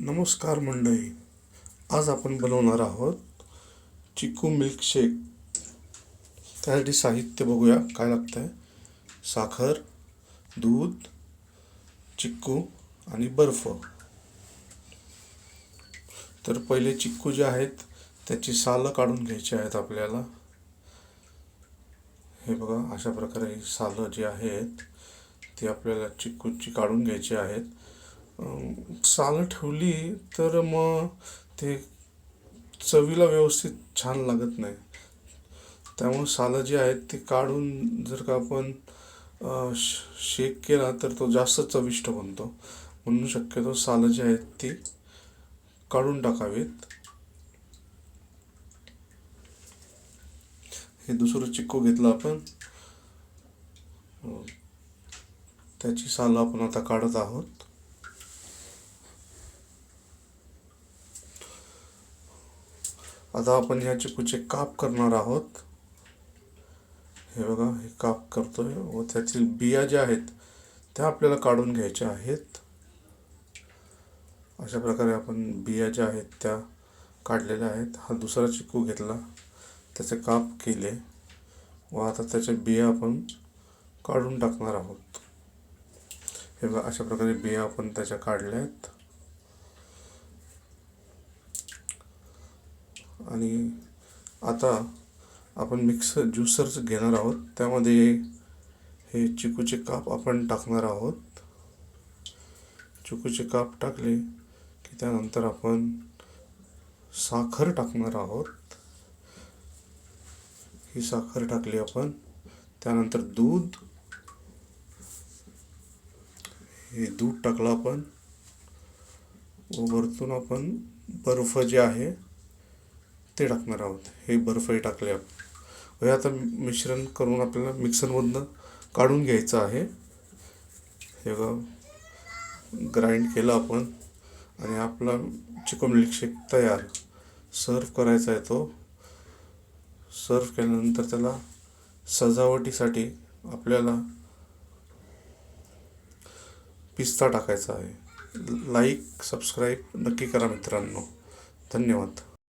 नमस्कार मंडळी. आज आपण बनवणार आहोत चिकू मिल्कशेक. त्यासाठी साहित्य बघूया काय लागतंय. साखर, दूध, चिक्कू आणि बर्फ. तर पहिले चिक्कू जे आहेत त्याची सालं काढून घ्यायची आहेत आपल्याला. हे बघा, अशा प्रकारे सालं जी आहेत ती आपल्याला चिक्कूची काढून घ्यायची आहेत. सालं ठेवली तर मग ते चवीला व्यवस्थित छान लागत नाही. त्यामुळे सालं जी आहेत ती काढून जर का आपण शेक केला तर तो जास्त चविष्ट बनतो. म्हणून शक्यतो सालं जी आहेत ती काढून टाकावीत. हे दुसरं चिक्कू घेतलं आपण, त्याची सालं आपण आता काढत आहोत. आता आपण ह्या चिक्कूचे काप करणार आहोत. हे बघा, हे काप करतोय व त्यातील बिया ज्या आहेत त्या आपल्याला काढून घ्यायच्या आहेत. अशा प्रकारे आपण बिया ज्या आहेत त्या काढलेल्या आहेत. हा दुसरा चिक्कू घेतला, त्याचे काप केले व आता त्याच्या बिया आपण काढून टाकणार आहोत. हे बघा, अशा प्रकारे बिया आपण त्याच्या काढल्या आहेत. आणि आता आपण ज्युसर घेणार आहोत. त्यामध्ये हे चिकूचे काप आपण टाकणार आहोत. चिकूचे काप टाकले की त्यानंतर आपण साखर टाकणार आहोत. ही साखर टाकली आपण. त्यानंतर हे दूध टाकलं आपण व वरतून आपण बर्फ जे आहे ते टाकणार आहोत. हे बर्फही टाकले आपण. हे आता मिश्रण करून आपल्याला मिक्सरमधनं काढून घ्यायचं आहे. हे बघा, ग्राइंड केलं आपण आणि आपला चिकू मिल्कशेक तयार. सर्व करायचा आहे तो. सर्व केल्यानंतर त्याला सजावटीसाठी आपल्याला पिस्ता टाकायचा आहे. लाईक सबस्क्राईब नक्की करा मित्रांनो. धन्यवाद.